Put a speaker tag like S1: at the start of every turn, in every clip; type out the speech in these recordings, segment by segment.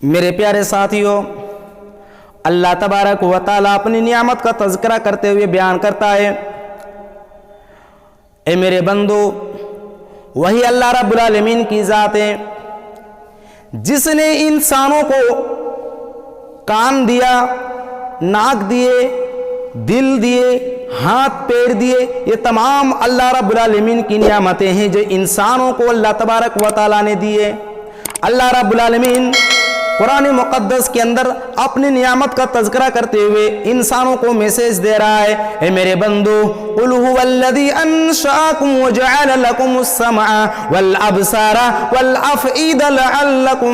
S1: میرے پیارے ساتھیوں، اللہ تبارک و تعالیٰ اپنی نعمت کا تذکرہ کرتے ہوئے بیان کرتا ہے، اے میرے بندو، وہی اللہ رب العالمین کی ذات ہے جس نے انسانوں کو کان دیا، ناک دیے، دل دیے، ہاتھ پیر دیے۔ یہ تمام اللہ رب العالمین کی نعمتیں ہیں جو انسانوں کو اللہ تبارک و تعالیٰ نے دیے۔ اللہ رب العالمین قرآن مقدس کے اندر اپنی نعمت کا تذکرہ کرتے ہوئے انسانوں کو میسیج دے رہا ہے، اے میرے بندو، قُلْ هُوَ الَّذِي أَنشَأَكُمْ وَجَعَلَ لَكُمُ السَّمْعَ وَالْأَبْصَارَ وَالْأَفْئِدَةَ لَعَلَّكُمْ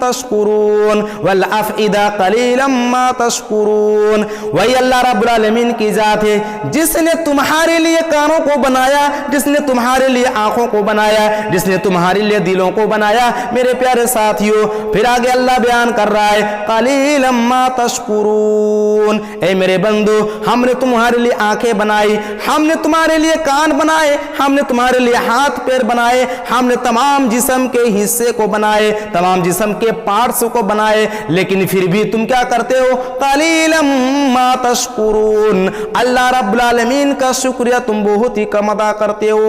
S1: تَشْكُرُونَ وَالْأَفْئِدَةَ قَلِيلًا مَا تَشْكُرُونَ۔ وہی اللہ رب العالمین کی ذات ہے جس نے تمہارے لیے کانوں کو بنایا، جس نے تمہارے لیے آنکھوں کو بنایا، جس نے تمہارے لیے دلوں کو بنایا۔ میرے پیارے ساتھیوں، پھر آگے اللہ بیان کر رہا ہے، قلیلا ما تشکرون۔ اے میرے بندو، ہم نے تمہارے لیے آنکھیں بنائی، ہم نے تمہارے لیے کان بنائے، ہم نے تمہارے لیے ہاتھ پیر بنائے، ہم نے تمام جسم کے حصے کو بنائے، تمام جسم کے پارٹس کو بنائے، لیکن پھر بھی تم کیا کرتے ہو؟ قلیلا ما تشکرون۔ اللہ رب العالمین کا شکریہ تم بہت ہی کم ادا کرتے ہو۔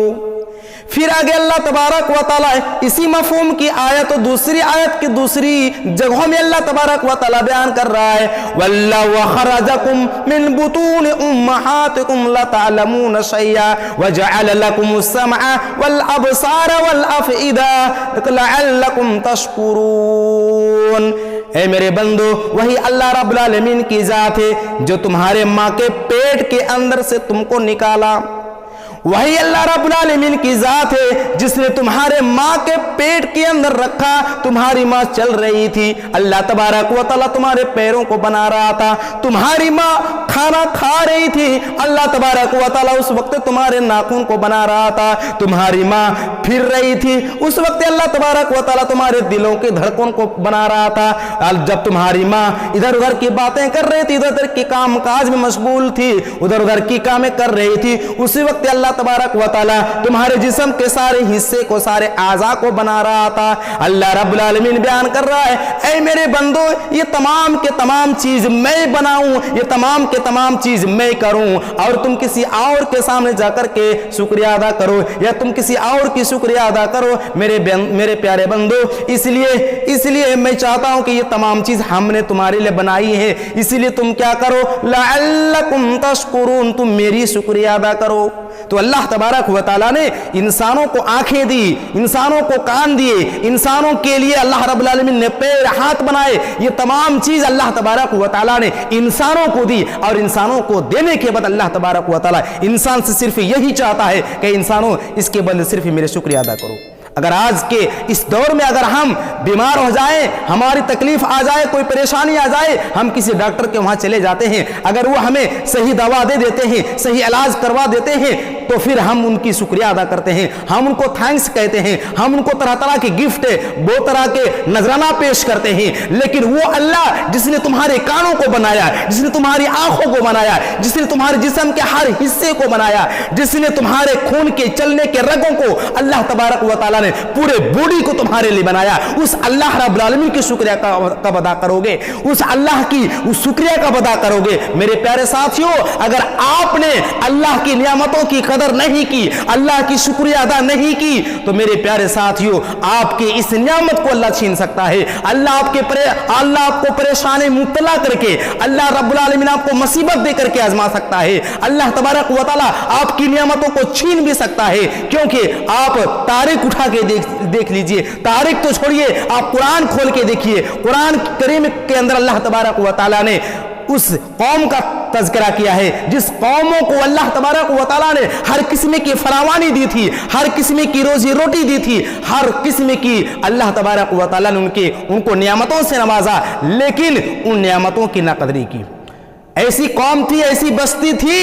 S1: پھر آگے اللہ تبارک و تعالیٰ اسی مفہوم کی آیت و دوسری آیت کی دوسری جگہوں میں اللہ تبارک و تعالیٰ بیان کر رہا ہے، وَاللَّهُ أَخْرَجَكُم مِّن بُطُونِ أُمَّهَاتِكُمْ لَتَعْلَمُونَ شَيْئًا وَجَعَلَ لَكُمُ السَّمْعَ وَالْأَبْصَارَ وَالْأَفْئِدَةَ لَعَلَّكُمْ تَشْكُرُونَ۔ اے میرے بندو، وہی اللہ رب العالمین کی ذات ہے جو تمہارے ماں کے پیٹ کے اندر سے تم کو نکالا۔ وہی اللہ رب العالمین کی ذات ہے جس نے تمہارے ماں کے پیٹ کے اندر رکھا، تمہاری ماں چل رہی تھی، اللہ تبارک و تعالیٰ تمہارے پیروں کو بنا رہا تھا، تمہاری ماں کھانا کھا رہی تھی، اللہ تبارک و تعالیٰ اس وقت تمہارے ناخن کو بنا رہا تھا، تمہاری ماں پھر رہی تھی، اس وقت اللہ تبارک و تعالیٰ تمہارے دلوں کے دھڑکن کو بنا رہا تھا۔ جب تمہاری ماں ادھر ادھر کی باتیں کر رہی تھی، ادھر ادھر کی کام کاج میں مشغول تھی، ادھر ادھر کی کامیں کر رہی تھی، اسی وقت اللہ تبارک و تعالیٰ تمہارے جسم کے سارے حصے کو، سارے اعضاء کو بنا رہا تھا۔ اللہ رب العالمین بیان کر رہا ہے، اے میرے بندو، یہ تمام کے تمام چیز میں بناؤں، یہ تمام کے تمام چیز میں کروں، اور تم کسی اور کے سامنے جا کر کے شکریہ ادا کرو، یا تم کسی اور کی شکریہ ادا کرو۔ میرے پیارے بندو، اس لیے میں چاہتا ہوں کہ یہ تمام چیز ہم نے تمہارے لیے بنائی ہے، اسی لیے تم کیا کرو؟ لعلکم تشکرون، تم میری شکریہ ادا کرو۔ تو اللہ تبارک و تعالیٰ نے انسانوں کو آنکھیں دی، انسانوں کو کان دیے، انسانوں کے لیے اللہ رب العالمین نے پیر، ہاتھ بنائے، یہ تمام چیز اللہ تبارک و تعالیٰ نے انسانوں کو دی، اور انسانوں کو دینے کے بعد اللہ تبارک و تعالیٰ انسان سے صرف یہی چاہتا ہے کہ انسانوں اس کے بدلے صرف میرے شکریہ ادا کرو۔ اگر آج کے اس دور میں اگر ہم بیمار ہو جائیں، ہماری تکلیف آ جائے، کوئی پریشانی آ جائے، ہم کسی ڈاکٹر کے وہاں چلے جاتے ہیں، اگر وہ ہمیں صحیح دوا دے دیتے ہیں، صحیح علاج کروا دیتے ہیں، تو پھر ہم ان کی شکریہ ادا کرتے ہیں، ہم ان کو تھینکس کہتے ہیں، ہم ان کو طرح طرح کی گفٹ، بہت طرح کے نذرانہ پیش کرتے ہیں۔ لیکن وہ اللہ جس نے تمہارے کانوں کو بنایا، جس نے تمہاری آنکھوں کو بنایا، جس نے تمہارے جسم کے ہر حصے کو بنایا، جس نے تمہارے خون کے چلنے کے رگوں کو اللہ تبارک و تعالیٰ نے پورے باڈی کو تمہارے لیے بنایا، اس اللہ رب العالمین کی شکریہ کب ادا کرو گے؟ اس اللہ کی اس شکریہ کب ادا کرو گے؟ میرے پیارے ساتھیوں، اگر آپ نے اللہ کی نعمتوں کی قدر نہیں کی، اللہ کی شکریہ ادا نہیں کی، تو میرے پیارے ساتھیوں، آپ کی اس نعمت کو اللہ چھین سکتا ہے۔ اللہ آپ کو پریشانی مبتلا کر کے، اللہ رب العالمین آپ کو مصیبت دے کر کے آزما سکتا ہے۔ اللہ تبارک و تعالیٰ آپ کی نعمتوں کو چھین بھی سکتا ہے، کیونکہ آپ تاریخ اٹھا کے دیکھ لیجئے، تاریخ تو چھوڑیے، آپ قرآن کھول کے دیکھیے، قرآن کریم کے اندر اللہ تبارک و تعالیٰ نے اس قوم کا تذکرہ کیا ہے جس قوموں کو اللہ تبارک و تعالیٰ نے ہر قسم کی فراوانی دی تھی، ہر قسم کی روزی روٹی دی تھی، ہر قسم کی اللہ تبارک و تعالیٰ نے ان کو نعمتوں سے نوازا، لیکن ان نعمتوں کی ناقدری کی۔ ایسی قوم تھی، ایسی بستی تھی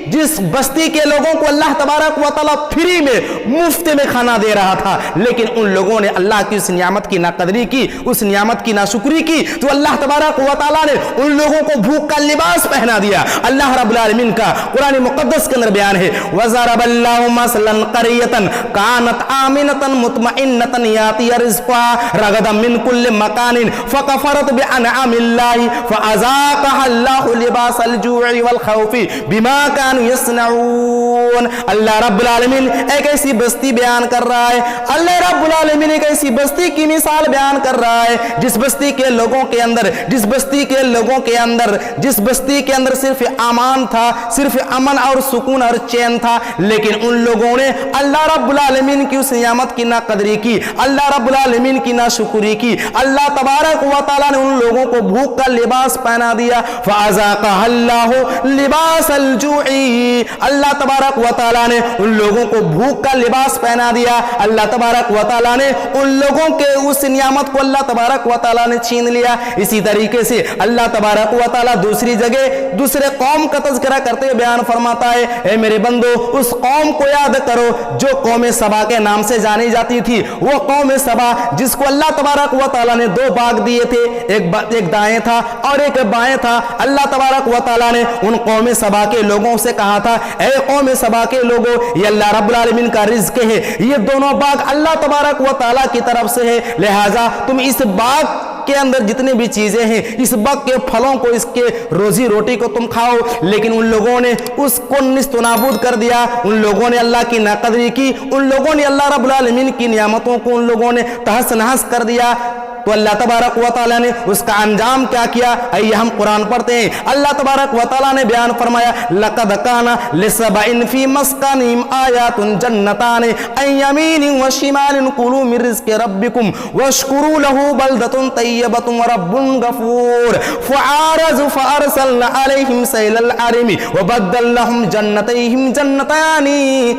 S1: जिस बस्ती के लोगों को अल्लाह तबारक व तआला फ्री में मुफ्त में खाना दे रहा था, लेकिन उन लोगों ने अल्लाह की उस नियामत की नाकदरी की, उस नियामत की नाशुक्री की, तो अल्लाह तबारक व तआला ने उन लोगों को भूख का लिबास पहना दिया। अल्लाह रब्बुल आलमीन का कुरान मुक़द्दस के अंदर बयान है, वज़रबल्लाहु मसलन क़रियतन कानत आमिनतन मुतमइन्नतन यातिया रिज़्क़ुहा रगदन मिन कुल्लि मकानिन फ़कफ़रत बिअनअमिल्लाहि फ़अज़ाक़हा अल्लाहु लिबासल जू'i वल खौफ़ि बिमा कानू यस्नऊन। अल्लाह रब्बुल आलमीन एक ऐसी बस्ती बयान कर रहा है, अल्लाह रब्बुल आलमीन एक ऐसी बस्ती की मिसाल बयान कर रहा है जिस बस्ती के लोगों के अंदर, जिस बस्ती के लोगों के अंदर, जिस बस्ती के अंदर सिर्फ अमान था, सिर्फ अमन और सुकून और चैन था, लेकिन उन लोगों ने अल्लाह रब्बुल आलमीन की उस नियामत की नाकदरी की, अल्लाह रब्बुल आलमीन की नाशुक्री की। अल्लाह तबारक व तआला ने उन लोगों को भूख का लिबास पहना दिया, फ़अज़ाक़हा अल्लाहु लिबासल जू'i। अल्लाह तबारक व तआला ने उन लोगों को भूख का लिबास पहना दिया। अल्लाह तबारक व तआला ने उन लोगों के उस नियामत को अल्लाह तबारक व तआला ने छीन लिया। इसी तरीके से अल्लाह तबारक व तआला दूसरी जगह दूसरे कौम का तज़किरा करते हुए बयान फरमाता है, ए मेरे बंदो, उस कौम को याद करो जो कौम सबा के नाम से जानी जाती थी। वो कौम सबा जिसको अल्लाह तबारक व तआला ने दो बाग दिए थे, एक दाएं था और एक बाएं था। अल्लाह तबारक व तआला ने उन कौम सबा के लोगों से कहा था, ए कौम सबा के लोगों, ये अल्लाह रब्बुल आलमीन का रिज़्क है, ये दोनों बाग अल्लाह तबारक व तआला की तरफ से है, लिहाजा तुम इस बाग के अंदर जितनी भी चीजें हैं, इस बाग के फलों को, इसके रोजी रोटी को तुम खाओ। लेकिन उन लोगों ने उसको निस्तो नाबूद कर दिया, उन लोगों ने अल्लाह की नाकदरी की, उन लोगों ने अल्लाह रब्बुल आलमीन की नियामतों को उन लोगों ने तहस नहस कर दिया। तो अल्लाह तबारक व तआला ने उसका अंजाम क्या किया, आइए हम कुरान पढ़ते हैं। अल्लाह तबारक व तआला ने बयान फरमाया, लक़द काना लिसबइन फी मस्कनिहिम आयातुन जन्नतानि अन यमीनिन व शिमालिन कुलू मिन रिज़्क़ि रब्बिकुम वश्कुरू लहू बल्दतुन तय्यबतुन व रब्बुन गफूर फ़अरज़ू फ़अरसलना अलैहिम सैलल अरिमी व बद्दलनाहुम जन्नतैहिम जन्नतानि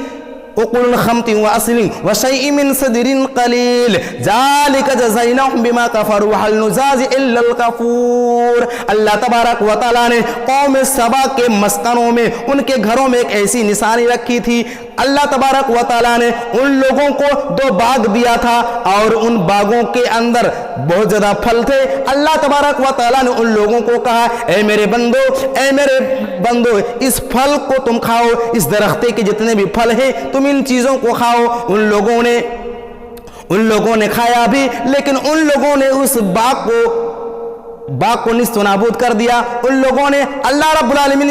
S1: उकुल खमतिन व असलिन व शैइन मिन सदरिन कलील ज़ालिका जज़ाइनाहुम बिमा कफरू हल नुज़ाज़ि इल्लल कफूर। अल्लाह तबारक व तआला ने कौम सबा के मस्कनों में, उनके घरों में एक ऐसी निशानी रखी थी। अल्लाह तबारक व तआला ने उन लोगों को दो बाग दिया था और उन बागों के अंदर बहुत ज्यादा फल थे। अल्लाह तबारक व तआला ने उन लोगों को कहा, ए मेरे बंदो, ए मेरे बंदो, इस फल को तुम खाओ, इस दरख्ते के जितने भी फल हैं तुम इन चीजों को खाओ। उन लोगों ने खाया भी, लेकिन उन लोगों ने उस बाग को निस्तो नाबूद कर दिया। उन लोगों ने अल्लाह रब्बुल आलमीन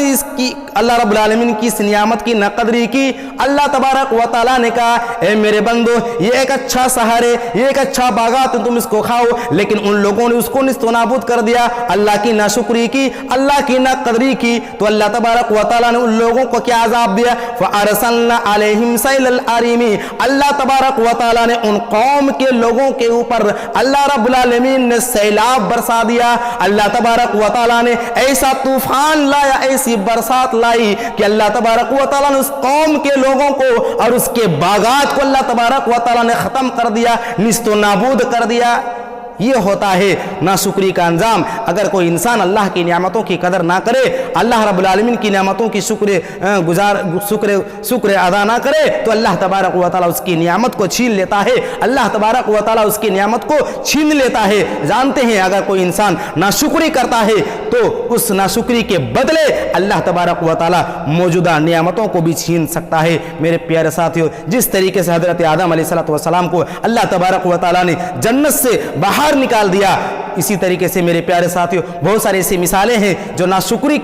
S1: की इस नियामत की नाकदरी की। अल्लाह तबारक व तआला ने कहा, ए मेरे बंदो, ये एक अच्छा शहर है, ये एक अच्छा बागात है, तुम इसको खाओ। लेकिन उन लोगों ने उसको निस्तो नाबूद कर दिया, अल्लाह की नाशुक्री की, अल्लाह की नाकदरी की। तो अल्लाह तबारक व तआला ने उन लोगों को क्या अजाब दिया, फ़अरसलना अलैहिम सैलल अरिमी। अल्लाह तबारक व तआला ने उन कौम के लोगों के ऊपर अल्लाह रब्बुल आलमीन ने सैलाब बरसा दिया। अल्लाह तबारक व तआला ने ऐसा तूफान लाया, ऐसी बरसात लाई कि अल्लाह तबारक व तआला ने उस कौम के लोगों को और उसके बागात को अल्लाह तबारक व तआला ने खत्म कर दिया, निस्तो नाबूद कर दिया। ये होता है नाशुक्री का अंजाम। अगर कोई इंसान अल्लाह की नियामतों की कदर ना करे, अल्लाह रब्बुल आलमीन की नियामतों की शुक्र अदा ना करे, तो अल्लाह तबारक व तआला उसकी नियामत को छीन लेता है। अल्लाह तबारक व तआला उसकी नियामत को छीन लेता है। जानते हैं, अगर कोई इंसान नाशुक्री करता है तो उस नाशुक्री के बदले अल्लाह तबारक व तआला मौजूदा नियामतों को भी छीन सकता है। मेरे प्यारे साथियों, जिस तरीके से हजरत आदम अलैहिस्सलाम को अल्लाह तबारक व तआला ने जन्नत से बाहर निकाल दिया, इसी तरीके से मेरे प्यारे साथियों बहुत सारी ऐसी मिसालें हैं जो नाशुक्री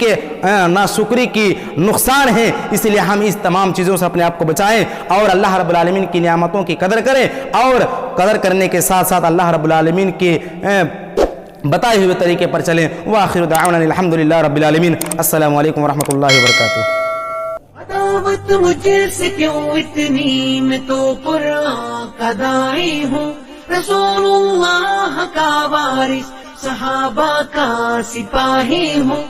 S1: की नुकसान हैं। इसलिए हम इस तमाम चीज़ों से अपने आप को बचाएं और अल्लाह रब्बुल आलमीन की नियामतों की कदर करें, और कदर करने के साथ साथ अल्लाह रब्बुल आलमीन के बताए हुए तरीके पर चलें। व आखिरु दाअवाना अल्हम्दुलिल्लाहि रब्बिल आलमीन। अस्सलामु अलैकुम व रहमतुल्लाहि व बरकातुहू।
S2: अदावत मुझसे क्यों इतनी, मैं तो कुरान का दाई हूँ, रसूलुल्लाह का वारिस, सहाबा का सिपाही हूँ।